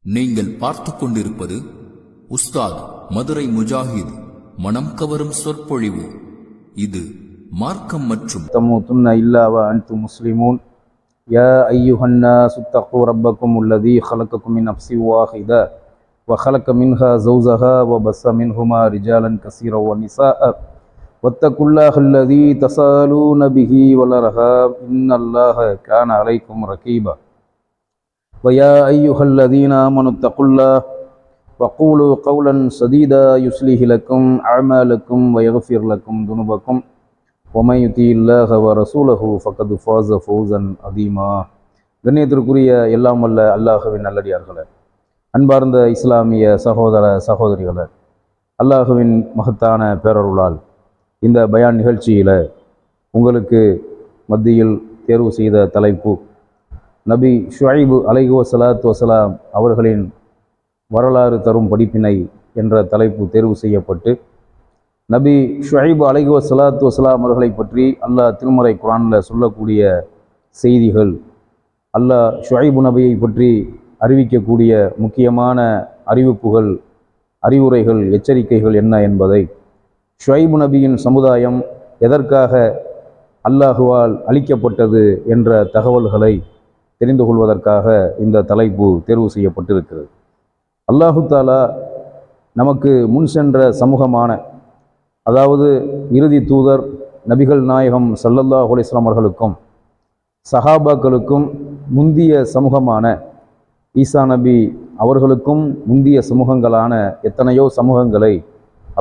நீங்கள் பார்த்து கொண்டிருப்பது உஸ்தாத் மதுரை முஜாஹித் மனம் கவரும் சொற்பொழிவு. இது மார்க்கம் மற்றும் தமூதுன்ன இல்லா வ அன்தும் முஸ்லிமூன். யா அய்யுஹன் நாஸ் இத்தகூ ரப்பக்கும் அல்லதீ ஹலகக்கும் மின் நஃப்ஸின் வாஹிதா வ ஹலக மின்ஹா ஸௌஜஹா வ பஸ்ஸ மின்ஹுமா ரிஜாலன் கஸீரன் வ நிஸாஅ வத்தகுல்லாஹ அல்லதீ தஸாலூன பிஹி வல் அர்ஹாம் இன்னல்லாஹ கான அலைக்கும் ரகீபா. وَيَا أَيُّهَا الَّذِينَ آمَنُوا اتَّقُوا اللَّهَ وَقُولُوا قَوْلًا سَدِيدًا يُصْلِحْ لَكُمْ أَعْمَالَكُمْ وَيَغْفِرْ لَكُمْ ذُنُوبَكُمْ وَمَن يُطِعِ اللَّهَ وَرَسُولَهُ فَقَدْ فَازَ فَوْزًا عَظِيمًا. கண்ணியத்திற்குரிய எல்லாம் வல்ல அல்லாஹ்வின் நல்லடியார்களே, அன்பார்ந்த இஸ்லாமிய சகோதர சகோதரிகளே, அல்லாஹ்வின் மகத்தான பேரருளால் இந்த பயான் நிகழ்ச்சியில் உங்களுக்கு மத்தியில் தேர்வு செய்த தலைப்பு நபி ஷுஐபு அலைஹி வஸலாத்து வஸலாம் அவர்களின் வரலாறு தரும் படிப்பினை என்ற தலைப்பு தேர்வு செய்யப்பட்டு, நபி ஷுஐபு அலைஹி வஸலாத்து வஸலாம் அவர்களை பற்றி அல்லாஹ் திருமறை குர்ஆனில் சொல்லக்கூடிய செய்திகள், அல்லாஹ் ஷுஐபு நபியை பற்றி அறிவிக்கக்கூடிய முக்கியமான அறிவிப்புகள், அறிவுரைகள், எச்சரிக்கைகள் என்ன என்பதை, ஷுஐபு நபியின் சமுதாயம் எதற்காக அல்லாஹுவால் அளிக்கப்பட்டது என்ற தகவல்களை தெரிந்து கொள்வதற்காக இந்த தலைப்பு தேர்வு செய்யப்பட்டிருக்கிறது. அல்லாஹு தாலா நமக்கு முன் சென்ற சமூகமான, அதாவது இறுதி தூதர் நபிகள் நாயகம் ஸல்லல்லாஹு அலைஹி வஸல்லம் அவர்களுக்கும் சஹாபாக்களுக்கும் முந்திய சமூகமான ஈசா நபி அவர்களுக்கும் முந்திய சமூகங்களான எத்தனையோ சமூகங்களை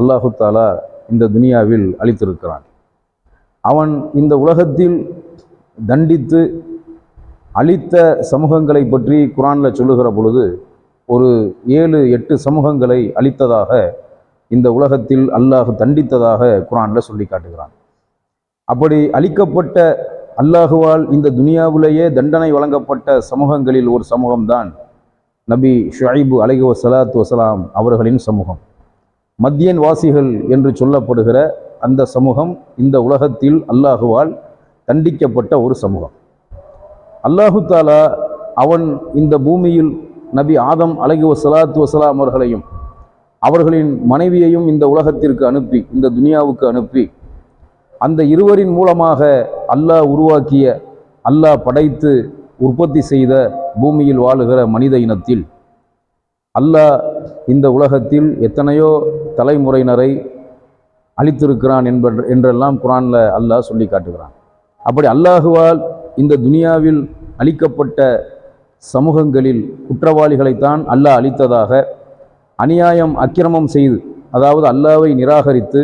அல்லாஹு தாலா இந்த துனியாவில் அளித்திருக்கிறான். அவன் இந்த உலகத்தில் தண்டித்து அளித்த சமூகங்களை பற்றி குர்ஆனில் சொல்லுகிற பொழுது ஒரு 7-8 சமூகங்களை அளித்ததாக, இந்த உலகத்தில் அல்லாஹ் தண்டித்ததாக குர்ஆனில் சொல்லி காட்டுகிறான். அப்படி அளிக்கப்பட்ட, அல்லாஹுவால் இந்த துனியாவிலேயே தண்டனை வழங்கப்பட்ட சமூகங்களில் ஒரு சமூகம்தான் நபி ஷுஐபு அலைஹி வஸலாத்து வஸலாம் அவர்களின் சமூகம். மத்தியன் வாசிகள் என்று சொல்லப்படுகிற அந்த சமூகம் இந்த உலகத்தில் அல்லாஹுவால் தண்டிக்கப்பட்ட ஒரு சமூகம். அல்லாஹு தாலா அவன் இந்த பூமியில் நபி ஆதம் அலைஹி வஸலாத்து வஸலாம் அவர்களையும் அவர்களின் மனைவியையும் இந்த உலகத்திற்கு அனுப்பி, இந்த துனியாவுக்கு அனுப்பி, அந்த இருவரின் மூலமாக அல்லாஹ் உருவாக்கிய, அல்லாஹ் படைத்து உற்பத்தி செய்த பூமியில் வாழுகிற மனித இனத்தில் அல்லாஹ் இந்த உலகத்தில் எத்தனையோ தலைமுறையினரை அளித்திருக்கிறான் என்றெல்லாம் குர்ஆனில் அல்லாஹ் சொல்லி காட்டுகிறான். அப்படி அல்லாஹுவால் இந்த துனியாவில் அளிக்கப்பட்ட சமூகங்களில் குற்றவாளிகளைத்தான் அல்லாஹ் அளித்ததாக, அநியாயம் அக்கிரமம் செய்து, அதாவது அல்லாஹ்வை நிராகரித்து,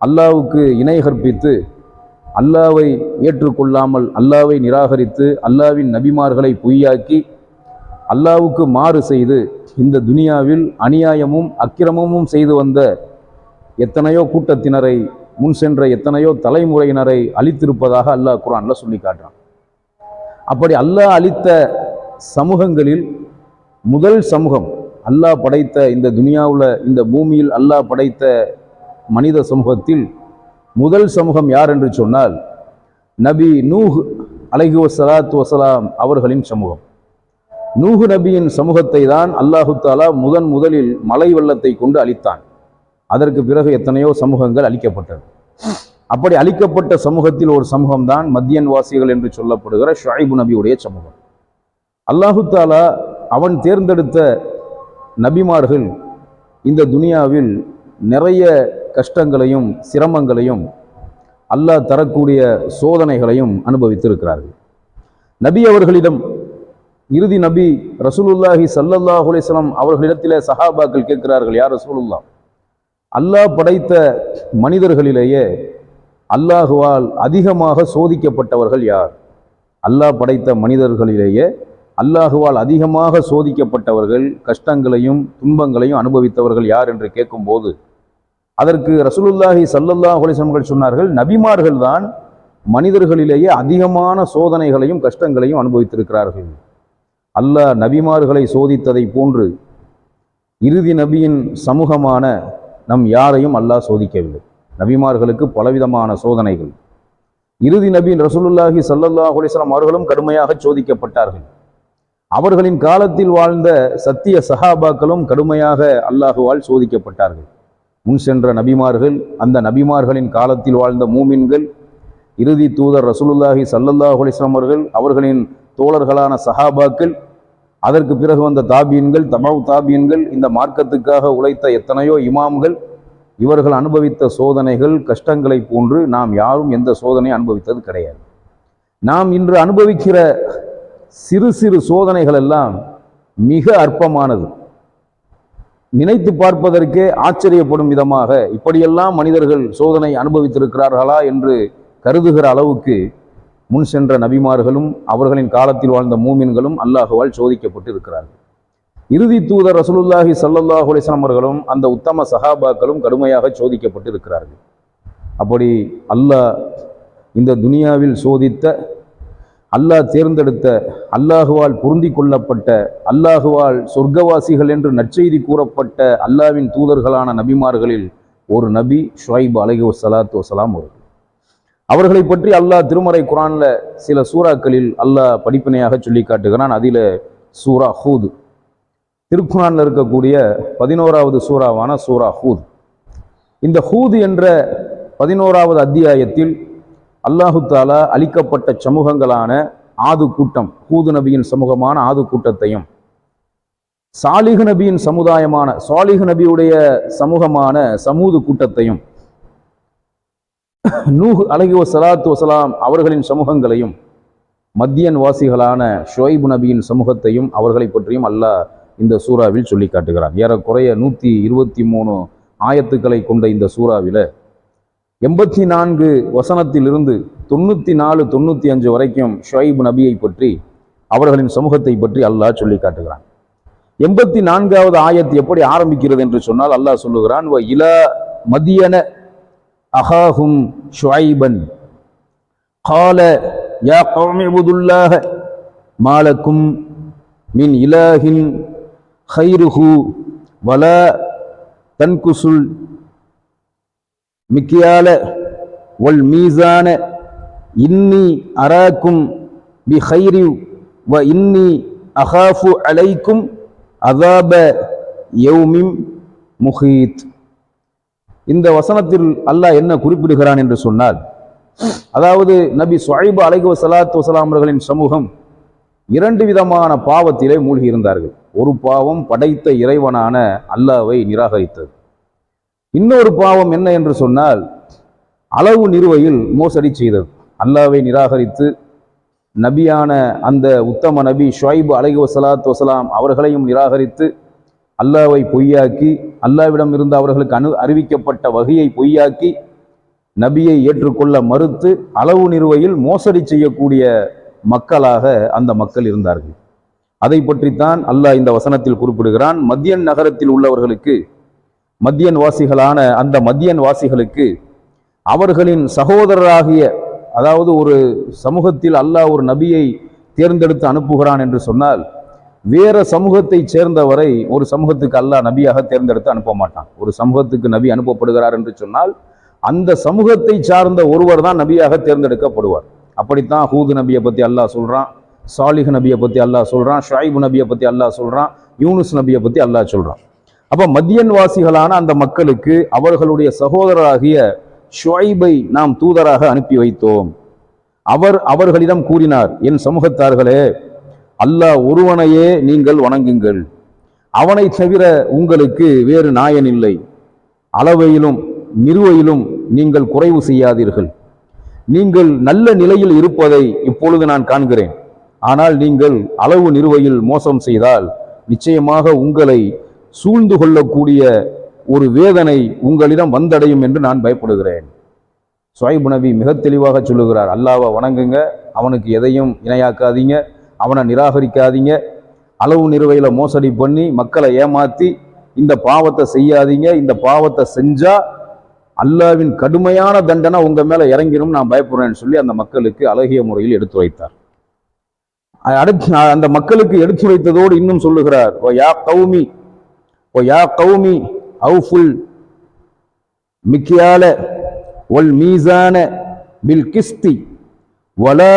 அல்லாஹ்வுக்கு இணை கற்பித்து, அல்லாஹ்வை ஏற்றுக்கொள்ளாமல் அல்லாஹ்வை நிராகரித்து, அல்லாஹ்வின் நபிமார்களை பொய்யாக்கி, அல்லாஹ்வுக்கு மாறு செய்து இந்த துனியாவில் அநியாயமும் அக்கிரமமும் செய்து வந்த எத்தனையோ கூட்டத்தினரை, முன் சென்ற எத்தனையோ தலைமுறையினரை அளித்திருப்பதாக அல்லாஹ் குர்ஆனில் சொல்லி காட்டுறான். அப்படி அல்லாஹ் அளித்த சமூகங்களில் முதல் சமூகம், அல்லாஹ் படைத்த இந்த துனியாவில், இந்த பூமியில் அல்லாஹ் படைத்த மனித சமூகத்தில் முதல் சமூகம் யார் என்று சொன்னால் நபி நூஹ் அலைஹி வஸலாத்து வஸலாம் அவர்களின் சமூகம். நூஹ் நபியின் சமூகத்தை தான் அல்லாஹு தாலா முதலில் மலை வெள்ளத்தை கொண்டு அழித்தான். அதற்கு பிறகு எத்தனையோ சமூகங்கள் அளிக்கப்பட்டது. அப்படி அளிக்கப்பட்ட சமூகத்தில் ஒரு சமூகம்தான் மத்தியன் வாசிகள் என்று சொல்லப்படுகிற ஷுஐபு நபியுடைய சமூகம். அல்லாஹு தாலா அவன் தேர்ந்தெடுத்த நபிமார்கள் இந்த துனியாவில் நிறைய கஷ்டங்களையும் சிரமங்களையும் அல்லாஹ் தரக்கூடிய சோதனைகளையும் அனுபவித்திருக்கிறார்கள். நபி அவர்களிடம், இறுதி நபி ரசூலுல்லாஹி ஸல்லல்லாஹு அலைஹி வஸல்லம் அவர்களிடத்திலே சஹாபாக்கள் கேட்கிறார்கள், யார் ரசூலுல்லாஹ், அல்லாஹ் படைத்த மனிதர்களிலேயே அல்லாஹுவால் அதிகமாக சோதிக்கப்பட்டவர்கள் யார்? அல்லாஹ் படைத்த மனிதர்களிலேயே அல்லாஹுவால் அதிகமாக சோதிக்கப்பட்டவர்கள், கஷ்டங்களையும் துன்பங்களையும் அனுபவித்தவர்கள் யார் என்று கேட்கும்போது அதற்கு ரசூலுல்லாஹி ஸல்லல்லாஹு அலைஹி வஸல்லம் சொன்னார்கள், நபிமார்கள் தான் மனிதர்களிலேயே அதிகமான சோதனைகளையும் கஷ்டங்களையும் அனுபவித்திருக்கிறார்கள். அல்லாஹ் நபிமார்களை சோதித்ததை போன்று இறுதி நபியின் சமூகமான நம் யாரையும் அல்லாஹ் சோதிக்கவில்லை. நபிமார்களுக்கு பலவிதமான சோதனைகள். இறுதி நபி ரசூலுல்லாஹி ஸல்லல்லாஹு அலைஹி வஸல்லம் அவர்களும் கடுமையாக சோதிக்கப்பட்டார்கள். அவர்களின் காலத்தில் வாழ்ந்த சத்திய சஹாபாக்களும் கடுமையாக அல்லாஹுவால் சோதிக்கப்பட்டார்கள். முன் சென்ற நபிமார்கள், அந்த நபிமார்களின் காலத்தில் வாழ்ந்த மூமின்கள், இறுதி தூதர் ரசூலுல்லாஹி ஸல்லல்லாஹு அலைஹி வஸல்லம் அவர்கள், அவர்களின் தோழர்களான சஹாபாக்கள், அதற்கு பிறகு வந்த தாபியன்கள், தபவு தாபியன்கள், இந்த மார்க்கத்துக்காக உழைத்த எத்தனையோ இமாம்கள், இவர்கள் அனுபவித்த சோதனைகள், கஷ்டங்களை போன்று நாம் யாரும் எந்த சோதனையை அனுபவித்தது கிடையாது. நாம் இன்று அனுபவிக்கிற சிறு சிறு சோதனைகள் எல்லாம் மிக அற்பமானது. நினைத்து பார்ப்பதற்கே ஆச்சரியப்படும் விதமாக இப்படியெல்லாம் மனிதர்கள் சோதனை அனுபவித்திருக்கிறார்களா என்று கருதுகிற அளவுக்கு முன் சென்ற நபிமார்களும் அவர்களின் காலத்தில் வாழ்ந்த மூமின்களும் அல்லாஹுவால் சோதிக்கப்பட்டு இருக்கிறார்கள். இறுதி தூதர் ரசூலுல்லாஹி ஸல்லல்லாஹு அலைஹி வஸல்லம் அவர்களும் அந்த உத்தம சஹாபாக்களும் கடுமையாக சோதிக்கப்பட்டு இருக்கிறார்கள். அப்படி அல்லாஹ் இந்த துனியாவில் சோதித்த, அல்லாஹ் தேர்ந்தெடுத்த, அல்லாஹுவால் பொருந்தி கொள்ளப்பட்ட, அல்லாஹுவால் சொர்க்கவாசிகள் என்று நற்செய்தி கூறப்பட்ட அல்லாஹ்வின் தூதர்களான நபிமார்களில் ஒரு நபி ஷுஐப் அலைஹிஸ்ஸலாத்து வஸலாம் அவர்கள். அவர்களை பற்றி அல்லாஹ் திருமறை குர்ஆன்ல சில சூறாக்களில் அல்லாஹ் படிப்பினையாக சொல்லி காட்டுகிறான். அதில் சூரா ஹூத், திருக்குர்ஆன்ல இருக்கக்கூடிய 11வது சூறாவான சூரா ஹூத். இந்த ஹூத் என்ற 11வது அத்தியாயத்தில் அல்லாஹு தாலா அளிக்கப்பட்ட சமூகங்களான ஆது கூட்டம், ஹூது நபியின் சமூகமான ஆது கூட்டத்தையும், சாலிஹ் நபியின் சமுதாயமான சாலிஹ் நபியுடைய சமூகமான சமூது கூட்டத்தையும், நூஹ் அலைஹிஸ்ஸலாத்து வஸலாம் அவர்களின் சமூகங்களையும், மத்தியன் வாசிகளான ஷுஐப் நபியின் சமூகத்தையும் அவர்களை பற்றியும் அல்லாஹ் இந்த சூறாவில் சொல்லி காட்டுகிறார். ஏறக்குறைய 123 ஆயத்துக்களை கொண்ட இந்த சூறாவில் 84 வசனத்திலிருந்து 94, 95 வரைக்கும் ஷுஐப் நபியை பற்றி, அவர்களின் சமூகத்தை பற்றி அல்லாஹ் சொல்லி காட்டுகிறான். 84வது ஆயத்து எப்படி ஆரம்பிக்கிறது என்று சொன்னால் அல்லாஹ் சொல்லுகிறான், வ இலா மதியன அஹாஹும் ஷுஐபன் கால யா கௌமி உபுதுல்லாஹ மாலக்கும் மின் இலாஹின் ஹைருஹு வலா தன்குசுல் மிக்கியால வல் மீசான இன்னி அராக்கும் பி ஹைரி வ இன்னி அஹாஃபு அலைக்கும் அதாப யௌமிம் முஹீத். இந்த வசனத்தில் அல்லாஹ் என்ன குறிப்பிடுகிறான் என்று சொன்னால், அதாவது நபி ஷுஐப் அலைஹிஸ்ஸலாத்து வஸலாம் அவர்களின் சமூகம் 2 விதமான பாவத்திலே மூழ்கி இருந்தார்கள். ஒரு பாவம் படைத்த இறைவனான அல்லாஹ்வை நிராகரித்தது. இன்னொரு பாவம் என்ன என்று சொன்னால், அளவு நிறுவையில் மோசடி செய்தது. அல்லாஹ்வை நிராகரித்து நபியான அந்த உத்தம நபி ஷுஐப் அலைஹிஸ்ஸலாத்து வஸலாம் அவர்களையும் நிராகரித்து, அல்லாஹ்வை பொய்யாக்கி, அல்லாஹ்விடம் இருந்து அவர்களுக்கு அறிவிக்கப்பட்ட வகையை பொய்யாக்கி, நபியை ஏற்றுக்கொள்ள மறுத்து அளவு நிறுவையில் மோசடி செய்யக்கூடிய மக்களாக அந்த மக்கள் இருந்தார்கள். அதை பற்றித்தான் அல்லாஹ் இந்த வசனத்தில் குறிப்பிடுகிறான். மத்தியன் நகரத்தில் உள்ளவர்களுக்கு, மத்தியன் வாசிகளான அந்த மத்தியன் வாசிகளுக்கு அவர்களின் சகோதரராகிய, அதாவது ஒரு சமூகத்தில் அல்லாஹ் ஒரு நபியை தேர்ந்தெடுத்து அனுப்புகிறான் என்று சொன்னால், வேற சமூகத்தை சேர்ந்தவரை ஒரு சமூகத்துக்கு அல்லாஹ் நபியாக தேர்ந்தெடுத்து அனுப்ப மாட்டான். ஒரு சமூகத்துக்கு நபி அனுப்பப்படுகிறார் என்று சொன்னால் அந்த சமூகத்தை சார்ந்த ஒருவர் தான் நபியாக தேர்ந்தெடுக்கப்படுவார். அப்படித்தான் ஹூத் நபியை பற்றி அல்லாஹ் சொல்றான், சாலிஹ் நபியை பற்றி அல்லாஹ் சொல்றான், ஷுஐப் நபியை பற்றி அல்லாஹ் சொல்றான், யூனுஸ் நபியை பற்றி அல்லாஹ் சொல்றான். அப்ப மத்தியன் வாசிகளான அந்த மக்களுக்கு அவர்களுடைய சகோதரராகிய ஷுஐபை நாம் தூதராக அனுப்பி வைத்தோம். அவர் அவர்களிடம் கூறினார், என் சமூகத்தார்களே, அல்லாஹ் ஒருவனையே நீங்கள் வணங்குங்கள், அவனை தவிர உங்களுக்கு வேறு நாயன் இல்லை, அளவையிலும் நிறுவையிலும் நீங்கள் குறைவு செய்யாதீர்கள். நீங்கள் நல்ல நிலையில் இருப்பதை இப்பொழுது நான் காண்கிறேன். ஆனால் நீங்கள் அளவு நிறுவையில் மோசம் செய்தால் நிச்சயமாக உங்களை சூழ்ந்து கொள்ளக்கூடிய ஒரு வேதனை உங்களிடம் வந்தடையும் என்று நான் பயப்படுகிறேன். ஷுஐப் நபி மிக தெளிவாக சொல்லுகிறார், அல்லாஹ்வை வணங்குங்க, அவனுக்கு எதையும் இணையாக்காதீங்க, அவனை நிராகரிக்காதீங்க, அளவு நிறுவையில மோசடி பண்ணி மக்களை ஏமாத்தி இந்த பாவத்தை செய்யாதீங்க. இந்த பாவத்தை செஞ்சா அல்லாஹ்வின் கடுமையான தண்டனை உங்க மேல இறங்கிடும், நான் பயப்படுறேன்னு சொல்லி அந்த மக்களுக்கு அழகிய முறையில் எடுத்து வைத்தார். அந்த மக்களுக்கு எடுத்து வைத்ததோடு இன்னும் சொல்லுகிறார், ஓ யா கௌமி அவுஃபுல் மிக்யால வல் மீசான பில் கிஸ்தி வலா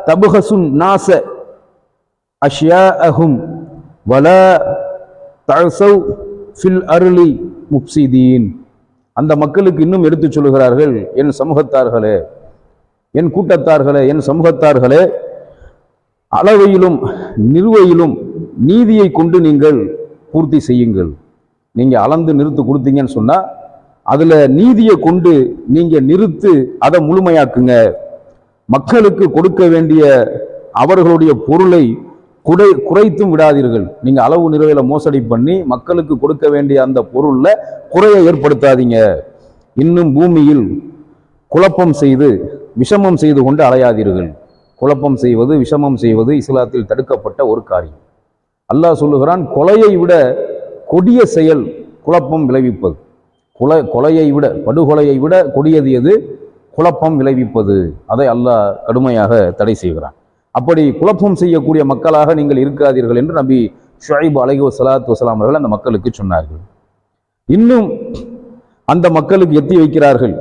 தபுஹசுன் நாஸ அஷ்யாஅஹும் வலா தஅஸவ் ஃபில் அர்லி முஃப்ஸிதீன். அந்த மக்களுக்கு இன்னும் எடுத்துச் சொல்லுகிறார்கள், என் சமூகத்தார்களே, என் கூட்டத்தார்களே, என் சமூகத்தார்களே, அளவையிலும் நிறுவையிலும் நீதியை கொண்டு நீங்கள் பூர்த்தி செய்யுங்கள். நீங்க அளந்து நிறுத்து கொடுத்தீங்கன்னு சொன்னா அதுல நீதியை கொண்டு நீங்க நிறுத்து அதை முழுமையாக்குங்க. மக்களுக்கு கொடுக்க வேண்டிய அவர்களுடைய பொருளை குறைத்தும் விடாதீர்கள். நீங்க அளவு நிறுவையில மோசடி பண்ணி மக்களுக்கு கொடுக்க வேண்டிய அந்த பொருள்ல குறையை ஏற்படுத்தாதீங்க. இன்னும் பூமியில் குழப்பம் செய்து விஷமம் செய்து கொண்டு அலையாதீர்கள். குழப்பம் செய்வது விஷமம் செய்வது இஸ்லாத்தில் தடுக்கப்பட்ட ஒரு காரியம். அல்லாஹ் சொல்லுகிறான், கொலையை விட கொடிய செயல் குழப்பம் விளைவிப்பது. கொலையை விட, படுகொலையை விட கொடியது எது? குழப்பம் விளைவிப்பது. அதை அல்லாஹ் கடுமையாக தடை செய்கிறான். அப்படி குழப்பம் செய்யக்கூடிய மக்களாக நீங்கள் இருக்காதீர்கள் என்று நபி ஷுஐப் அலைஹிஸ்ஸலாத்து வஸலாம் அவர்கள் அந்த மக்களுக்கு சொன்னார்கள். இன்னும் அந்த மக்களுக்கு எத்தி வைக்கிறார்கள்,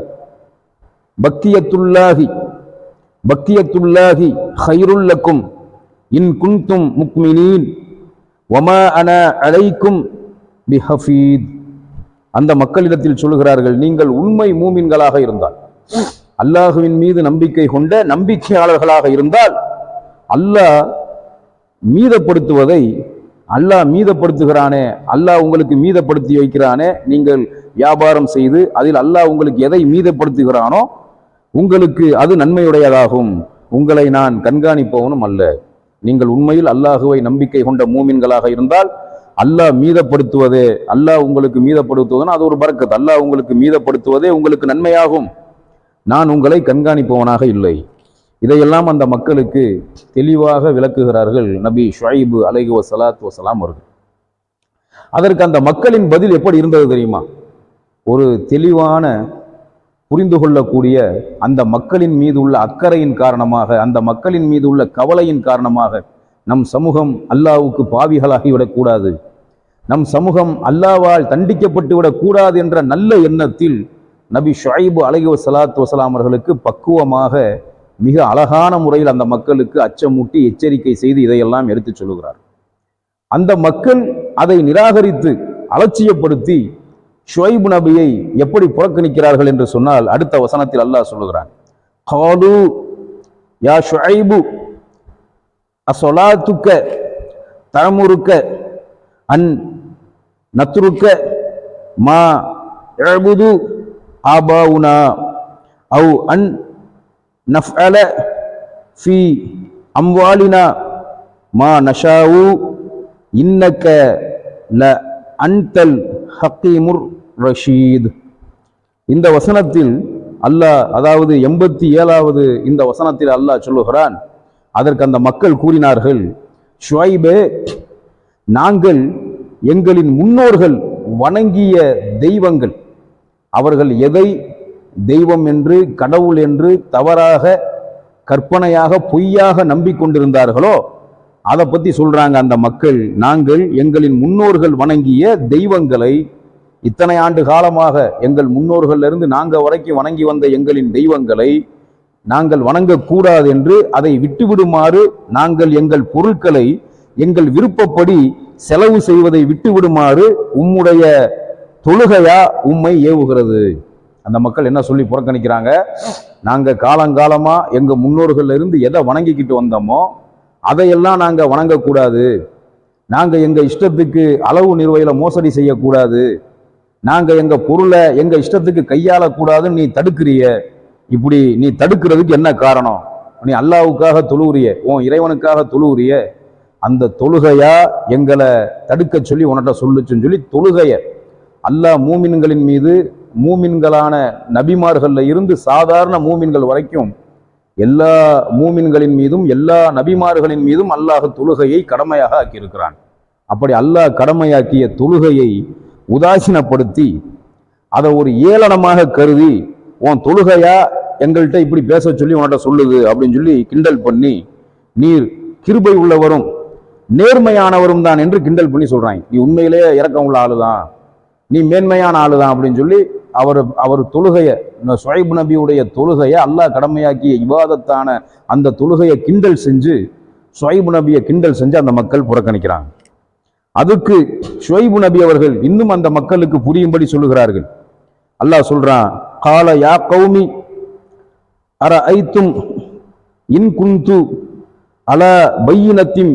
பக்கியத்துல்லாஹி ஹைருல் லக்கும் இன் குன்தும் முக்மினீன் வமா அனா அலைக்கும் பிஹஃபீத். அந்த மக்களிடத்தில் சொல்லுகிறார்கள், நீங்கள் உண்மை மூமின்களாக இருந்தால், அல்லாஹுவின் மீது நம்பிக்கை கொண்ட நம்பிக்கையாளர்களாக இருந்தால், அல்லாஹ் மீதப்படுத்துவதை அல்லாஹ் மீதப்படுத்துகிறானே, அல்லாஹ் உங்களுக்கு மீதப்படுத்தி வைக்கிறானே, நீங்கள் வியாபாரம் செய்து அதில் அல்லாஹ் உங்களுக்கு எதை மீதப்படுத்துகிறானோ உங்களுக்கு அது நன்மையுடையதாகும். உங்களை நான் கண்காணிப்பவனும் அல்ல. நீங்கள் உண்மையில் அல்லாஹுவை நம்பிக்கை கொண்ட மூமின்களாக இருந்தால் அல்லாஹ் மீதப்படுத்துவதே, அல்லாஹ் உங்களுக்கு மீதப்படுத்துவதுன்னா அது ஒரு பரக்கத். அல்லாஹ் உங்களுக்கு மீதப்படுத்துவதே உங்களுக்கு நன்மையாகும். நான் உங்களை கண்காணிப்பவனாக இல்லை. இதையெல்லாம் அந்த மக்களுக்கு தெளிவாக விளக்குகிறார்கள் நபி ஷுஐப் அலைஹிஸ்ஸலாத்து வஸலாம் அவர்கள். அதற்கு அந்த மக்களின் பதில் எப்படி இருந்தது தெரியுமா? ஒரு தெளிவான புரிந்து கொள்ளக்கூடிய அந்த மக்களின் மீது உள்ள அக்கறையின் காரணமாக, அந்த மக்களின் மீது உள்ள கவலையின் காரணமாக, நம் சமூகம் அல்லாஹ்வுக்கு பாவிகளாகிவிடக் கூடாது, நம் சமூகம் அல்லாஹ்வால் தண்டிக்கப்பட்டு விடக் கூடாது என்ற நல்ல எண்ணத்தில் நபி ஷுஐப் அலைஹிஸ்ஸலாத்து வஸலாம் அவர்களுக்கு பக்குவமாக மிக அழகான முறையில் அந்த மக்களுக்கு அச்சமூட்டி எச்சரிக்கை செய்து இதையெல்லாம் எடுத்துச் சொல்லுகிறார். அந்த மக்கள் அதை நிராகரித்து அலட்சியப்படுத்தி ஷுஐப் நபியை எப்படி புறக்கணிக்கிறார்கள் என்று சொன்னால், அடுத்த வசனத்தில் அல்லாஹ் சொல்லுகிறான், காலு யா ஷுஐபு அஸ்ஸலாத்துக்க தஅமுருக்க அன் நத்ருக்க மா யஅபுது ஆபாவுனா அவ் அன் நஃஅல ஃபி அம்வாலினா மா நஷாவு இன்னக்க ல அன்தல் ஹக்கீமுர் ரஷீத். இந்த வசனத்தில் அல்லாஹ், அதாவது 87வது இந்த வசனத்தில் அல்லாஹ் சொல்லுகிறான், அதற்கு அந்த மக்கள் கூறினார்கள், ஷுஐபே, நாங்கள் எங்களின் முன்னோர்கள் வணங்கிய தெய்வங்கள், அவர்கள் எதை தெய்வம் என்று கடவுள் என்று தவறாக கற்பனையாக பொய்யாக நம்பிக்கொண்டிருந்தார்களோ அதை பத்தி சொல்றாங்க அந்த மக்கள். நாங்கள் எங்களின் முன்னோர்கள் வணங்கிய தெய்வங்களை, இத்தனை ஆண்டு காலமாக எங்கள் முன்னோர்கள் இருந்து நாங்க வரைக்கும் வணங்கி வந்த எங்களின் தெய்வங்களை நாங்கள் வணங்கக்கூடாது என்று அதை விட்டுவிடுமாறு, நாங்கள் எங்கள் பொருட்களை எங்கள் விருப்பப்படி செலவு செய்வதை விட்டுவிடுமாறு உம்முடைய தொழுகையா உம்மை ஏவுகிறது. அந்த மக்கள் என்ன சொல்லி புறக்கணிக்கிறாங்க? நாங்க காலங்காலமா எங்க முன்னோர்கள் இருந்து எதை வணங்கிக்கிட்டு வந்தோமோ அதையெல்லாம் நாங்க வணங்கக்கூடாது, நாங்க எங்க இஷ்டத்துக்கு அளவு நிறுவையில மோசடி செய்யக்கூடாது, நாங்க எங்க பொருளை எங்க இஷ்டத்துக்கு கையாளக்கூடாதுன்னு நீ தடுக்கிறிய. இப்படி நீ தடுக்கிறதுக்கு என்ன காரணம்? நீ அல்லாஹ்வுக்காக தொழுகிறிய, உன் இறைவனுக்காக தொழுகிறிய, அந்த தொழுகையா எங்களை தடுக்க சொல்லி உன்கிட்ட சொல்லுச்சுன்னு சொல்லி தொழுகைய அல்லாஹ் மூமின்களின் மீது, மூமின்களான நபிமார்கள்ல இருந்து சாதாரண மூமின்கள் வரைக்கும் எல்லா மூமின்களின் மீதும் எல்லா நபிமார்களின் மீதும் அல்லாஹ் தொழுகையை கடமையாக ஆக்கியிருக்கிறான். அப்படி அல்லாஹ் கடமையாக்கிய தொழுகையை உதாசீனப்படுத்தி அதை ஒரு ஏளனமாக கருதி, உன் தொழுகையா எங்கள்கிட்ட இப்படி பேச சொல்லி உன்கிட்ட சொல்லுது அப்படின்னு சொல்லி கிண்டல் பண்ணி, நீர் கிருபை உள்ளவரும் நேர்மையானவரும் தான் என்று கிண்டல் பண்ணி சொல்றாங்க. நீ உண்மையிலே இரக்கம் உள்ள ஆளுதான், நீ மேன்மையான ஆளுதான் அப்படின்னு சொல்லி அவர் தொழுகைய, ஷுஐப் நபியுடைய தொழுகையை அல்லாஹ் கடமையாக்கிய இபாதத்தான அந்த தொழுகையை கிண்டல் செஞ்சு ஷுவைப் நபியை கிண்டல் செஞ்சு அந்த மக்கள் புறக்கணிக்கிறாங்க. அதுக்கு ஷுவைப் நபி அவர்கள் இன்னும் அந்த மக்களுக்கு புரியும்படி சொல்லுகிறார்கள். அல்லாஹ் சொல்றான், கால யா கௌமி அரஐத்தும் இன் குந்து அலா பையினத்தின்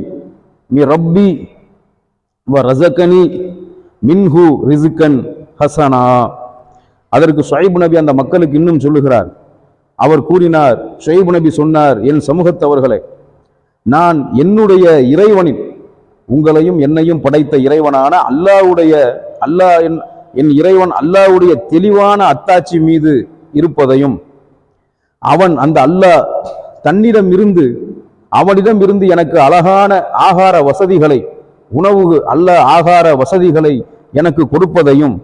மி ரப்பி வ ரஸகனி மின்ஹு ரிஸ்கன் ஹசனா. அதற்கு ஷுவைப் நபி அந்த மக்களுக்கு இன்னும் சொல்லுகிறார். அவர் கூறினார், ஷுவைப் நபி சொன்னார், என் சமூகத்தவர்களே, நான் என்னுடைய இறைவனின், உங்களையும் என்னையும் படைத்த இறைவனான என் இறைவன் அல்லாஹ்வுடைய தெளிவான அத்தாட்சி மீது இருப்பதையும், அவன் அந்த அல்லாஹ் அவனிடம் இருந்து எனக்கு அழகான ஆகார வசதிகளை, ஆகார வசதிகளை எனக்கு கொடுப்பதையும்,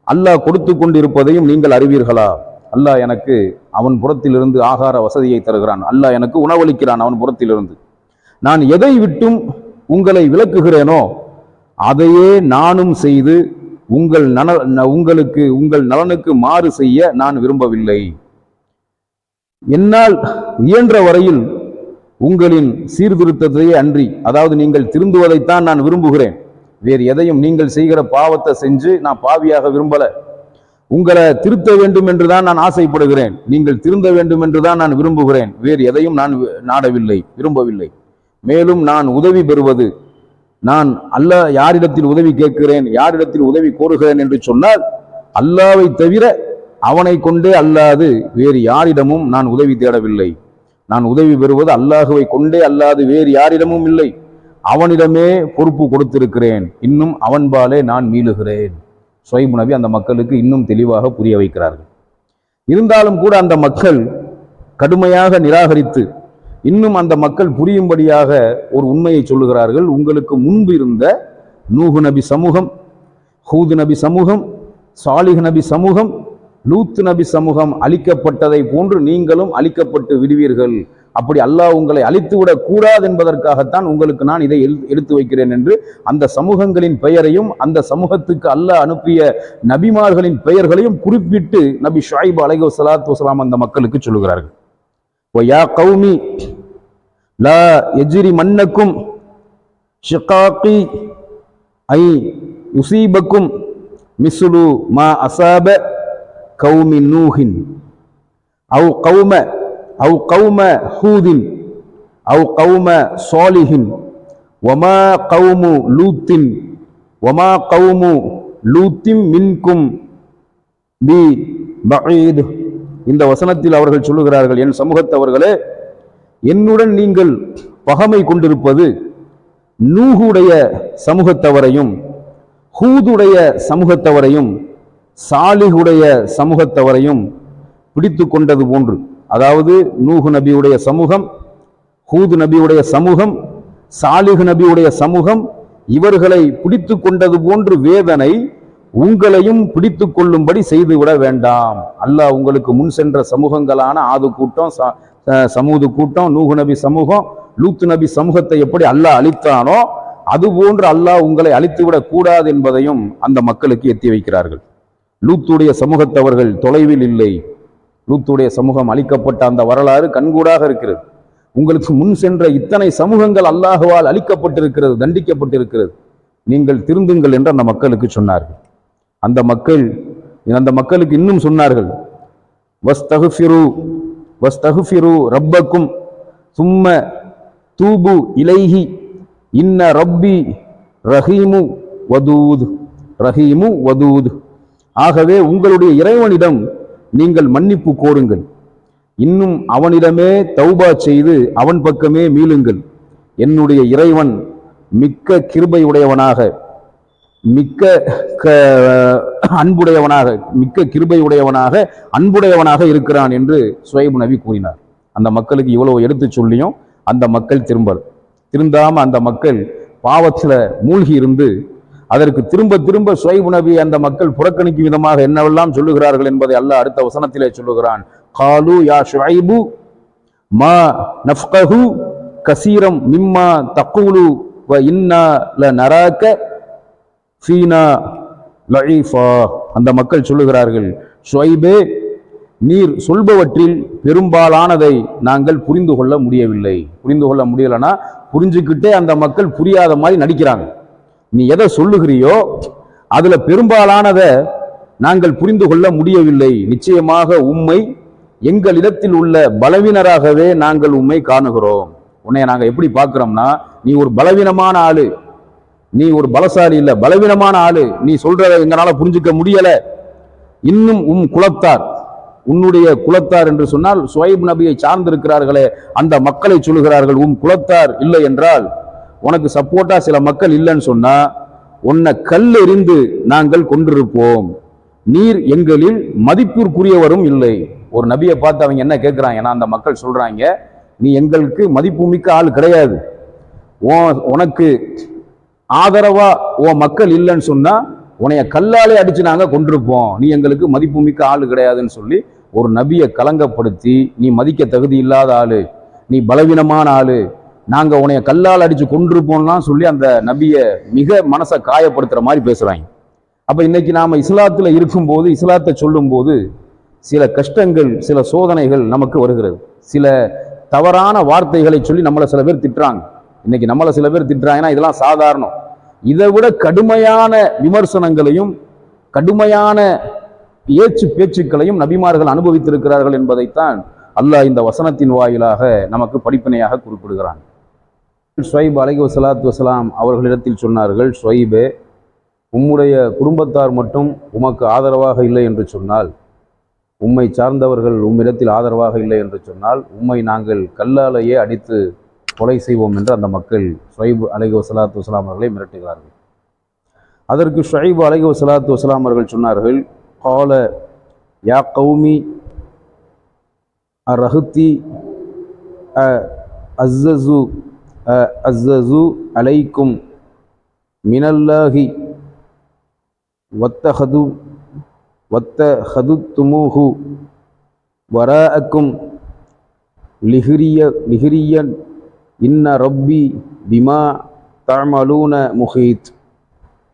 அல்லாஹ் கொடுத்து கொண்டிருப்பதையும் நீங்கள் அறிவீர்களா? அல்லாஹ் எனக்கு அவன் புறத்திலிருந்து ஆகார வசதியை தருகிறான், அல்லாஹ் எனக்கு உணவளிக்கிறான் அவன் புறத்திலிருந்து. நான் எதை விட்டும் உங்களை விலக்குகிறேனோ அதையே நானும் செய்து உங்களுக்கு உங்கள் நலனுக்கு மாறு செய்ய நான் விரும்பவில்லை. என்னால் இயன்ற வரையில் உங்களின் சீர்திருத்தத்தையே அன்றி, அதாவது நீங்கள் திருந்துவதைத்தான் நான் விரும்புகிறேன். வேறு எதையும் நீங்கள் செய்கிற பாவத்தை செஞ்சு நான் பாவியாக விரும்பல. உங்களை திருத்த வேண்டும் என்றுதான் நான் ஆசைப்படுகிறேன். நீங்கள் திருந்த வேண்டும் என்றுதான் நான் விரும்புகிறேன். வேறு எதையும் நான் விரும்பவில்லை. மேலும் நான் உதவி பெறுவது, நான் யாரிடத்தில் உதவி கேட்கிறேன், யாரிடத்தில் உதவி கோருகிறேன் என்று சொன்னால், அல்லாவை தவிர அவனை கொண்டே அல்லாது வேறு யாரிடமும் நான் உதவி தேடவில்லை. நான் உதவி பெறுவது அல்லாஹுவை கொண்டே அல்லாது வேறு யாரிடமும் இல்லை. அவனிடமே பொறுப்பு கொடுத்திருக்கிறேன். இன்னும் அவன்பாலே நான் மீளுகிறேன். ஷுவைப் நபி அந்த மக்களுக்கு இன்னும் தெளிவாக புரிய வைக்கிறார்கள். இருந்தாலும் கூட அந்த மக்கள் கடுமையாக நிராகரித்து, இன்னும் அந்த மக்கள் புரியும்படியாக ஒரு உண்மையை சொல்லுகிறார்கள். உங்களுக்கு முன்பு இருந்த நூஹ் நபி சமூகம், ஹூத் நபி சமூகம், சாலிஹ் நபி சமூகம், லூத் நபி சமூகம் அழிக்கப்பட்டதை போன்று நீங்களும் அழிக்கப்பட்டு விடுவீர்கள். அப்படி அல்லாஹ் உங்களை அழித்துவிடக் கூடாது என்பதற்காகத்தான் உங்களுக்கு நான் இதை எடுத்து வைக்கிறேன் என்று அந்த சமூகங்களின் பெயரையும் அந்த சமூகத்துக்கு அல்லாஹ் அனுப்பிய நபிமார்களின் பெயர்களையும் குறிப்பிட்டு நபி ஷுவைப் அலைஹிஸ்ஸலாத்து வஸலாம் அந்த மக்களுக்கு சொல்லுகிறார்கள். وَيَا قَوْمِ لَا يَجْرِمَنَّكُمْ شِقَاقِي أَنْ يُصِيبَكُمْ مِثْلُ مَا أَصَابَ قَوْمِ نُوحٍ أَوْ قَوْمَ هُودٍ أَوْ قَوْمَ صَالِحٍ وَمَا قَوْمُ لُوطٍ مِنْكُمْ بِبَعِيدٍ. இந்த வசனத்தில் அவர்கள் சொல்லுகிறார்கள், என் சமூகத்தவர்களே, என்னுடன் நீங்கள் பகைமை கொண்டிருப்பது நூஹுடைய சமூகத்தவரையும், ஹூதுடைய சமூகத்தவரையும், சாலிஹுடைய சமூகத்தவரையும் பிடித்து கொண்டது போன்று. அதாவது நூஹ் நபியுடைய சமூகம், ஹூத் நபியுடைய சமூகம், சாலிஹ் நபியுடைய சமூகம், இவர்களை பிடித்து கொண்டது போன்று வேதனை உங்களையும் பிடித்து கொள்ளும்படி செய்துவிட வேண்டாம். அல்லாஹ் உங்களுக்கு முன் சென்ற சமூகங்களான ஆது கூட்டம், சமூது கூட்டம், நூஹ் நபி சமூகம், லூத் நபி சமூகத்தை எப்படி அல்லாஹ் அழித்தானோ அதுபோன்று அல்லாஹ் உங்களை அழித்துவிடக் கூடாது என்பதையும் அந்த மக்களுக்கு எத்தி வைக்கிறார்கள். லூத்துடைய சமூகத்தவர்கள் தொலைவில் இல்லை. லூத்துடைய சமூகம் அழிக்கப்பட்ட அந்த வரலாறு கண்கூடாக இருக்கிறது. உங்களுக்கு முன் சென்ற இத்தனை சமூகங்கள் அல்லாஹுவால் அழிக்கப்பட்டிருக்கிறது, தண்டிக்கப்பட்டிருக்கிறது. நீங்கள் திருந்துங்கள் என்று அந்த மக்களுக்கு சொன்னார்கள். அந்த மக்களுக்கு இன்னும் சொன்னார்கள், வஸ்தகுஃபிரு ரப்பக்கும் சும்ம தூபு இலைஹி இன்ன ரப்பி ரஹீமு வதூத். ஆகவே உங்களுடைய இறைவனிடம் நீங்கள் மன்னிப்பு கோருங்கள், இன்னும் அவனிடமே தௌபா செய்து அவன் பக்கமே மீளுங்கள். என்னுடைய இறைவன் மிக்க கிருபை உடையவனாக, மிக்க கிருபை உடையவனாக, அன்புடையவனாக இருக்கிறான் என்று ஷுவைப் நபி கூறினார். அந்த மக்களுக்கு இவ்வளவு எடுத்து சொல்லியும் அந்த மக்கள் திருந்தாம அந்த மக்கள் பாவத்தில் மூழ்கி இருந்து அதற்கு திரும்ப திரும்ப ஷுவைப் நபி அந்த மக்கள் புறக்கணிக்கும் விதமாக என்னவெல்லாம் சொல்லுகிறார்கள் என்பதை அல்லாஹ் அடுத்த வசனத்திலே சொல்லுகிறான். காலு யா ஷுவைபு மா நஃப்கஹு கசீரம் மிம்மா தக்கூலு வ இன்னா லநராக ஃபீனா லஈஃபா. அந்த மக்கள் சொல்லுகிறார்கள், ஷுவைபே, நீர் சொல்பவற்றில் பெரும்பாலானதை நாங்கள் புரிந்து கொள்ள முடியவில்லை. புரிந்து கொள்ள முடியலன்னா புரிஞ்சுக்கிட்டே அந்த மக்கள் புரியாத மாதிரி நடிக்கிறாங்க. நீ எதை சொல்லுகிறியோ அதுல பெரும்பாலானதை நாங்கள் புரிந்து கொள்ள முடியவில்லை. நிச்சயமாக உம்மை எங்களிடத்தில் உள்ள பலவீனராகவே நாங்கள் உம்மை காணுகிறோம். உன்னை நாங்க எப்படி பார்க்கிறோம்னா, நீ ஒரு பலவீனமான ஆளு, நீ ஒரு பலசாலி இல்ல, பலவீனமான ஆளு. நீ சொல்றதை எங்களால புரிஞ்சுக்க முடியல. இன்னும் குலத்தார், உன்னுடைய குலத்தார் என்று சொன்னால் சுவைப் நபியை சார்ந்திருக்கிறார்களே அந்த மக்களை சொல்லுகிறார்கள். குலத்தார் இல்லை என்றால், உனக்கு சப்போர்ட்டா சில மக்கள் இல்லைன்னு சொன்னா உன்னை கல்லெறிந்து நாங்கள் கொண்டிருப்போம். நீர் எங்களில் மதிப்பிற்குரியவரும் இல்லை. ஒரு நபியை பார்த்து அவங்க என்ன கேட்கிறாங்கன்னா, அந்த மக்கள் சொல்றாங்க, நீ எங்களுக்கு மதிப்பு மிக்க ஆள் கிடையாது, உனக்கு ஆதரவா மக்கள் இல்லைன்னு சொன்னா உன்னைய கல்லாலே அடிச்சு நாங்க கொண்டிருப்போம், நீ எங்களுக்கு மதிப்பு மிக்க ஆளு கிடையாதுன்னு சொல்லி ஒரு நபியை கலங்கப்படுத்தி, நீ மதிக்க தகுதி இல்லாத ஆளு, நீ பலவீனமான ஆளு, நாங்க உன்னைய கல்லால் அடிச்சு கொண்டிருப்போம்லாம் சொல்லி அந்த நபியை மிக மனசை காயப்படுத்துற மாதிரி பேசுறாங்க. அப்ப இன்னைக்கு நாம இஸ்லாத்துல இருக்கும்போது, இஸ்லாத்தை சொல்லும் போது சில கஷ்டங்கள், சில சோதனைகள் நமக்கு வருகிறது. சில தவறான வார்த்தைகளை சொல்லி நம்மளை சில பேர் திட்டுறாங்க. இன்னைக்கு நம்மளை சில பேர் திட்டுறாங்கன்னா இதெல்லாம் சாதாரணம். இதை விட கடுமையான விமர்சனங்களையும் கடுமையான ஏச்சு பேச்சுக்களையும் நபிமார்கள் அனுபவித்திருக்கிறார்கள் என்பதைத்தான் அல்லாஹ் இந்த வசனத்தின் வாயிலாக நமக்கு படிப்பினையாக குறிப்பிடுகிறான். ஷுவைப் அலைஹிஸ்ஸலாத்து வஸலாம் அவர்களிடத்தில் சொன்னார்கள், ஷுவைபே, உம்முடைய குடும்பத்தார் மட்டும் உமக்கு ஆதரவாக இல்லை என்று சொன்னால், உம்மை சார்ந்தவர்கள் உம்மிடத்தில் ஆதரவாக இல்லை என்று சொன்னால் உம்மை நாங்கள் கல்லாலேயே அடித்து கொலை செய்வோம் என்று அந்த மக்கள் ஷுவைப் அலைஹிஸ்ஸலாத்து வஸலாம் அவர்களை மிரட்டுகிறார்கள். அதற்கு ஷுவைப் அலைஹிஸ்ஸலாத்து வஸலாம் அவர்கள் சொன்னார்கள், கால யா கௌமி அரஹ்தி அஸ்ஸஸு அலைக்கும் மினல்லாஹி வத்தஹதுத்துமூஹு வராஅக்கும் லிஹ்ரியன் இன்ன ரப்பி பிமா தஅமலூன முஹீத்.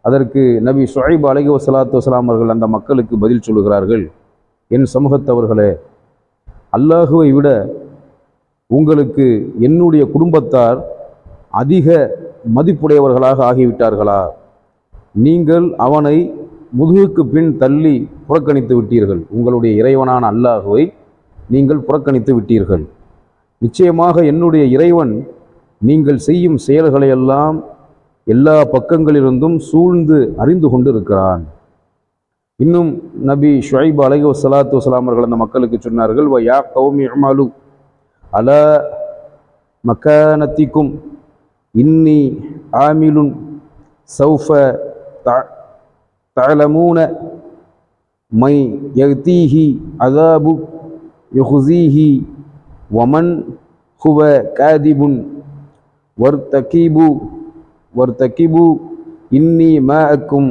அதற்கு நபி ஷுவைப் அலைஹிஸ்ஸலாத்து வஸலாம் அவர்கள் அந்த மக்களுக்கு பதில் சொல்லுகிறார்கள், என் சமூகத்தவர்களே, அல்லாஹுவை விட உங்களுக்கு என்னுடைய குடும்பத்தார் அதிக மதிப்புடையவர்களாக ஆகிவிட்டார்களா? நீங்கள் அவனை முதுகுக்கு பின் தள்ளி புறக்கணித்து விட்டீர்கள். உங்களுடைய இறைவனான அல்லாஹுவை நீங்கள் புறக்கணித்து விட்டீர்கள். நிச்சயமாக என்னுடைய இறைவன் நீங்கள் செய்யும் செயல்களையெல்லாம் எல்லா பக்கங்களிலிருந்தும் சூழ்ந்து அறிந்து கொண்டு இருக்கிறான். இன்னும் நபி ஷுவைப் அலைஹிஸ்ஸலாத்து வஸலாம் அவர்கள் அந்த மக்களுக்கு சொன்னார்கள், வ யா கௌமி இஅமலு அலா மகானத்திக்கும் இன்னி ஆமிலுன் சௌஃப தஅலமூன மை யக்தீஹி அஸாபு யுஹ்ஸீஹி வமன் ஹுவ காதிபுன் வர்தகிபு இன்னி மாஅக்கும்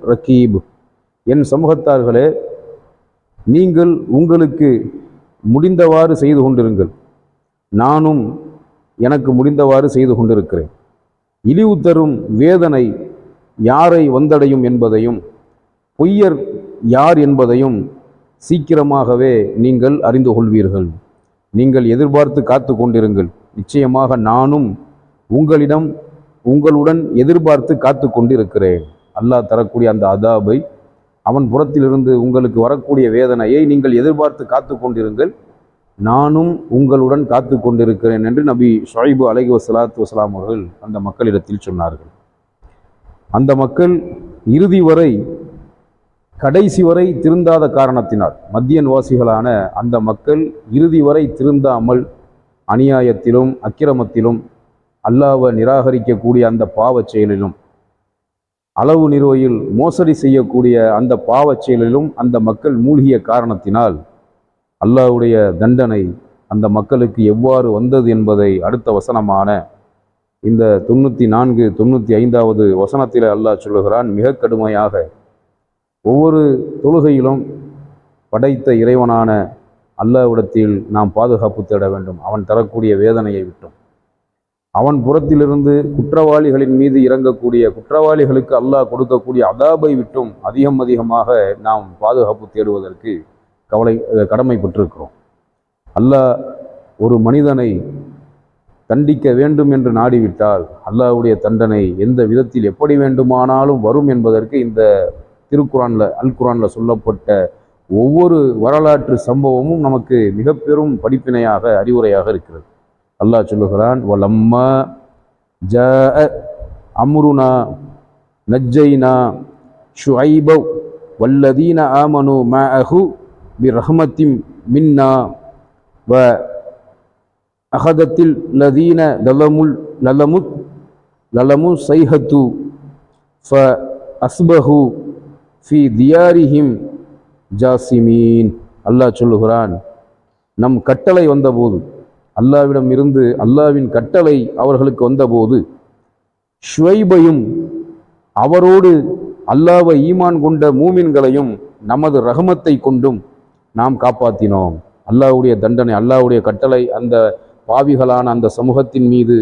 ரகீப். என் சமூகத்தார்களே, நீங்கள் உங்களுக்கு முடிந்தவாறு செய்து கொண்டிருங்கள், நானும் எனக்கு முடிந்தவாறு செய்து கொண்டிருக்கிறேன். இழிவு தரும் வேதனை யாரை வந்தடையும் என்பதையும் பொய்யர் யார் என்பதையும் சீக்கிரமாகவே நீங்கள் அறிந்து கொள்வீர்கள். நீங்கள் எதிர்பார்த்து காத்து கொண்டிருங்கள். நிச்சயமாக நானும் உங்களுடன் எதிர்பார்த்து காத்து கொண்டிருக்கிறேன். அல்லாஹ் தரக்கூடிய அந்த அதாபை, அவன் புறத்திலிருந்து உங்களுக்கு வரக்கூடிய வேதனையை நீங்கள் எதிர்பார்த்து காத்து கொண்டிருங்கள், நானும் உங்களுடன் காத்து கொண்டிருக்கிறேன் என்று நபி ஷுவைப் அலைஹிஸ்ஸலாத்து வஸலாம் அவர்கள் அந்த மக்களிடத்தில் சொன்னார்கள். அந்த மக்கள் இறுதி வரை, கடைசி வரை திருந்தாத காரணத்தினால், மத்தியன்வாசிகளான அந்த மக்கள் இறுதி வரை திருந்தாமல் அநியாயத்திலும் அக்கிரமத்திலும் அல்லாஹ்வை நிராகரிக்கக்கூடிய அந்த பாவச் செயலிலும், அளவு நிறுவையில் மோசடி செய்யக்கூடிய அந்த பாவச் செயலிலும் அந்த மக்கள் மூழ்கிய காரணத்தினால் அல்லாஹ்வுடைய தண்டனை அந்த மக்களுக்கு எவ்வாறு வந்தது என்பதை அடுத்த வசனமான இந்த 94, 95வது வசனத்தில் அல்லாஹ் சொல்லுகிறான். மிக கடுமையாக ஒவ்வொரு தொழுகையிலும் படைத்த இறைவனான அல்லாஹ்விடத்தில் நாம் பாதுகாப்பு தேட வேண்டும், அவன் தரக்கூடிய வேதனையை விட்டும். அவன் புறத்திலிருந்து குற்றவாளிகளின் மீது இறங்கக்கூடிய குற்றவாளிகளுக்கு அல்லாஹ் கொடுக்கக்கூடிய அதாபை விட்டும் அதிகமாக நாம் பாதுகாப்பு தேடுவதற்கு கடமைப்பட்டிருக்கிறோம். அல்லாஹ் ஒரு மனிதனை தண்டிக்க வேண்டும் என்று நாடிவிட்டால் அல்லாஹ்வுடைய தண்டனை எந்த விதத்தில் எப்படி வேண்டுமானாலும் வரும் என்பதற்கு இந்த அல் குர்ஆனில் சொல்லப்பட்ட ஒவ்வொரு வரலாற்று சம்பவமும் நமக்கு மிக பெரும் படிப்பினையாக அறிவுரையாக இருக்கிறது. அல்லாஹ் சொல்லுகிறான், வலம்மா ஜாஅ அம்ருனா நஜ்ஜைனா ஷுஐப வல்லதீன ஆமனு மஅஹு பிரஹ்மத்தின் மின்னா வ அஹதத்தில் லதீன லலமு சைஹத்து ஃப அஸ்பஹு ஃபி தியாரிஹிம் ஜாசிமீன். அல்லாஹ் சொல்லுகிறான், நம் கட்டளை வந்தபோது, அல்லாவிடம் இருந்து அல்லாவின் கட்டளை அவர்களுக்கு வந்தபோது ஷுவைபையும் அவரோடு அல்லாவை ஈமான் கொண்ட மூமின்களையும் நமது ரஹமத்தை கொண்டும் நாம் காப்பாற்றினோம். அல்லாஹ்வுடைய தண்டனை, அல்லாஹ்வுடைய கட்டளை அந்த பாவிகளான அந்த சமூகத்தின் மீது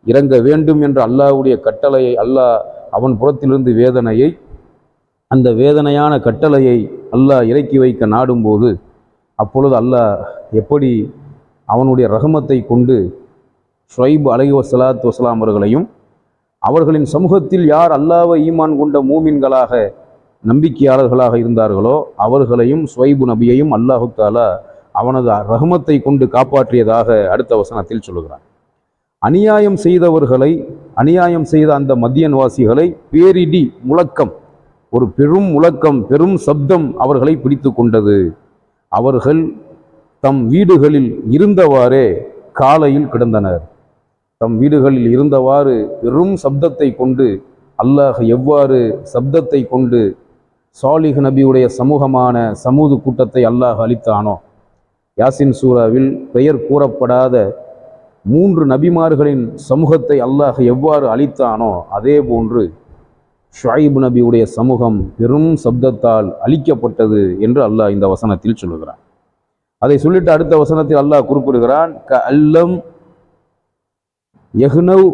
இறங்க வேண்டும் என்ற அல்லாஹ்வுடைய கட்டளையை அல்லாஹ் அவன் புறத்திலிருந்து வேதனையை, அந்த வேதனையான கட்டளையை அல்லாஹ் இறக்கி வைக்க நாடும்போது அப்பொழுது அல்லாஹ் எப்படி அவனுடைய ரஹமத்தை கொண்டு ஷுவைப் அலைஹிஸ்ஸலாத்து வஸ்ஸலாம் அவர்களையும் அவர்களின் சமூகத்தில் யார் அல்லாஹ்வை ஈமான் கொண்ட மூமின்களாக நம்பிக்கையாளர்களாக இருந்தார்களோ அவர்களையும் ஷுவைப் நபியையும் அல்லாஹு தஆலா அவனது ரஹமத்தை கொண்டு காப்பாற்றியதாக அடுத்த வசனத்தில் சொல்லுகிறான். அநியாயம் செய்தவர்களை, அநியாயம் செய்த அந்த மத்தியன்வாசிகளை பேரிடி முழக்கம், ஒரு பெரும் முழக்கம், பெரும் சப்தம் அவர்களை பிடித்து கொண்டது. அவர்கள் தம் வீடுகளில் இருந்தவாறே காலையில் கிடந்தனர். தம் வீடுகளில் இருந்தவாறு பெரும் சப்தத்தை கொண்டு அல்லாஹ் எவ்வாறு சப்தத்தை கொண்டு சாலிஹ் நபியுடைய சமூகமான சமூது கூட்டத்தை அல்லாஹ் அளித்தானோ, யாசின் சூராவில் பெயர் கூறப்படாத 3 நபிமார்களின் சமூகத்தை அல்லாஹ் எவ்வாறு அளித்தானோ அதே போன்று ஷுஐப் நபியுடைய சமூகம் பெரும் சப்தத்தால் அழிக்கப்பட்டது என்று அல்லாஹ் இந்த வசனத்தில் சொல்லுகிறான். அதை சொல்லிட்டு அடுத்த வசனத்தில் அல்லாஹ் குறிப்பிடுகிறான், க அல்லம் யஹ்னவ்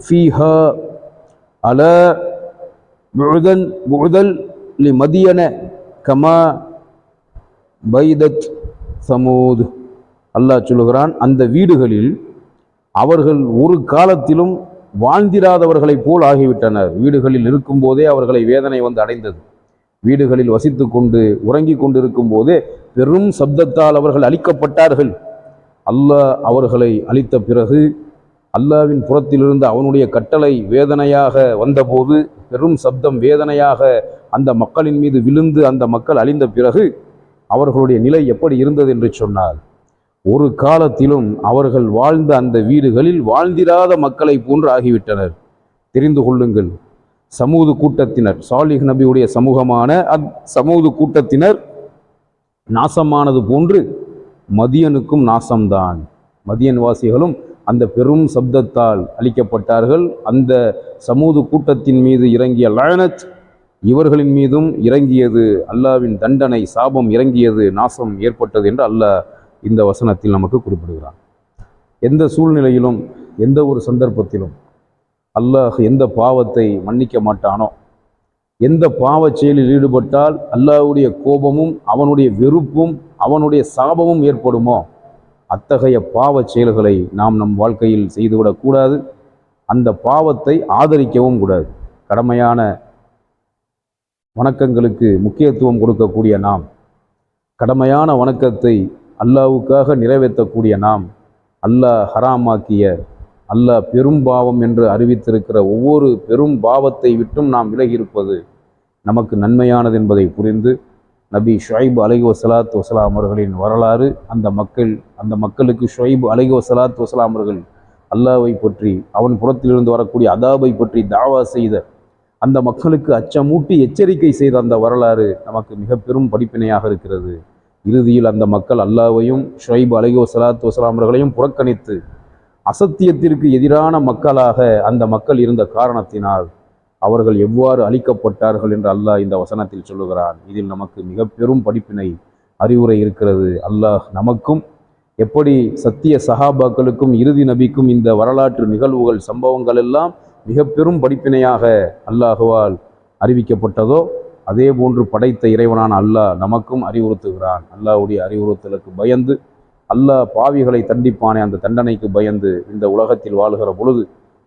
ஃபீஹா அல புஅதல் லி மதியன கமா பைதத் சமூத். அல்லாஹ் சொல்லுகிறான், அந்த வீடுகளில் அவர்கள் ஒரு காலத்திலும் வாழ்ந்திராதவர்களைப் போல் ஆகிவிட்டனர். வீடுகளில் இருக்கும்போதே அவர்களை வேதனை வந்து அடைந்தது. வீடுகளில் வசித்து கொண்டு உறங்கி கொண்டிருக்கும் போதே பெரும் சப்தத்தால் அவர்கள் அழிக்கப்பட்டார்கள். அல்லாஹ் அவர்களை அழித்த பிறகு அல்லாவின் புறத்திலிருந்து அவனுடைய கட்டளை வேதனையாக வந்தபோது, பெரும் சப்தம் வேதனையாக அந்த மக்களின் மீது விழுந்து அந்த மக்கள் அழிந்த பிறகு அவர்களுடைய நிலை எப்படி இருந்தது என்று சொன்னால், ஒரு காலத்திலும் அவர்கள் வாழ்ந்த அந்த வீடுகளில் வாழ்ந்திராத மக்களை போன்று ஆகிவிட்டனர். தெரிந்து கொள்ளுங்கள், சமூது கூட்டத்தினர், சாலிஹ் நபியுடைய சமூகமான சமூது கூட்டத்தினர் நாசமானது போன்று மதியனுக்கும் நாசம்தான். மதியன் வாசிகளும் அந்த பெரும் சப்தத்தால் அழிக்கப்பட்டார்கள். அந்த சமூது கூட்டத்தின் மீது இறங்கிய லஅனத் இவர்களின் மீதும் இறங்கியது. அல்லாவின் தண்டனை, சாபம் இறங்கியது, நாசம் ஏற்பட்டது என்று அல்லாஹ் இந்த வசனத்தில் நமக்கு குறிப்பிடுகிறான். எந்த சூழ்நிலையிலும் எந்த ஒரு சந்தர்ப்பத்திலும் அல்லாஹ் எந்த பாவத்தை மன்னிக்க மாட்டானோ, எந்த பாவ செயலில் ஈடுபட்டால் அல்லாஹ்வுடைய கோபமும் அவனுடைய வெறுப்பும் அவனுடைய சாபமும் ஏற்படுமோ அத்தகைய பாவ செயல்களை நாம் நம் வாழ்க்கையில் செய்துவிடக்கூடாது. அந்த பாவத்தை ஆதரிக்கவும் கூடாது. கடமையான வணக்கங்களுக்கு முக்கியத்துவம் கொடுக்கக்கூடிய நாம், கடமையான வணக்கத்தை அல்லாஹ்வுக்காக நிறைவேற்றக்கூடிய நாம், அல்லாஹ் ஹராமாக்கிய, அல்லாஹ் பெரும் பாவம் என்று அறிவித்திருக்கிற ஒவ்வொரு பெரும் பாவத்தை விட்டும் நாம் விலகியிருப்பது நமக்கு நன்மையானது என்பதை புரிந்து, நபி ஷுஐப் அலைஹிஸ்ஸலாத்து வஸ்ஸலாம் அவர்களின் வரலாறு, அந்த மக்களுக்கு ஷுஐப் அலைஹிஸ்ஸலாத்து வஸ்ஸலாம் அவர்கள் அல்லாஹ்வை பற்றி, அவன் புறத்திலிருந்து வரக்கூடிய அதாபை பற்றி தாவா செய்த, அந்த மக்களுக்கு அச்சமூட்டி எச்சரிக்கை செய்த அந்த வரலாறு நமக்கு மிக பெரும் படிப்பினையாக இருக்கிறது. இறுதியில் அந்த மக்கள் அல்லாஹ்வையும் ஷுஐப் அலைஹிஸ்ஸலாத்து வஸ்ஸலாம் அவர்களையும் புறக்கணித்து அசத்தியத்திற்கு எதிரான மக்களாக அந்த மக்கள் இருந்த காரணத்தினால் அவர்கள் எவ்வாறு அழிக்கப்பட்டார்கள் என்று அல்லாஹ் இந்த வசனத்தில் சொல்லுகிறான். இதில் நமக்கு மிக பெரும் படிப்பினை, அறிவுரை இருக்கிறது. அல்லாஹ் நமக்கும் எப்படி சத்திய சஹாபாக்களுக்கும் இறுதி நபிக்கும் இந்த வரலாற்று நிகழ்வுகள் சம்பவங்கள் எல்லாம் மிக பெரும் படிப்பினையாக அல்லாஹுவால் அறிவிக்கப்பட்டதோ அதே போன்று படைத்த இறைவனான அல்லாஹ் நமக்கும் அறிவுறுத்துகிறான். அல்லாஹ்வுடைய அறிவுறுத்தலுக்கு பயந்து அல்லாஹ் பாவிகளை தண்டிப்பானே அந்த தண்டனைக்கு பயந்து இந்த உலகத்தில் வாழ்கிற பொழுது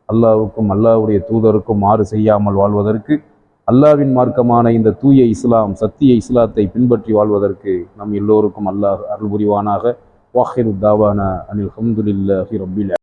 அல்லாஹ்வுக்கும் அல்லாஹ்வுடைய தூதருக்கும் மாறு செய்யாமல் வாழ்வதற்கு, அல்லாஹ்வின் மார்க்கமான இந்த தூய இஸ்லாம் சத்திய இஸ்லாத்தை பின்பற்றி வாழ்வதற்கு நம் எல்லோருக்கும் அல்லாஹ் அருள் புரிவானாக. வாஹிரு தாவானா அனில் ஹம்துலில்லாஹி ரப்பில்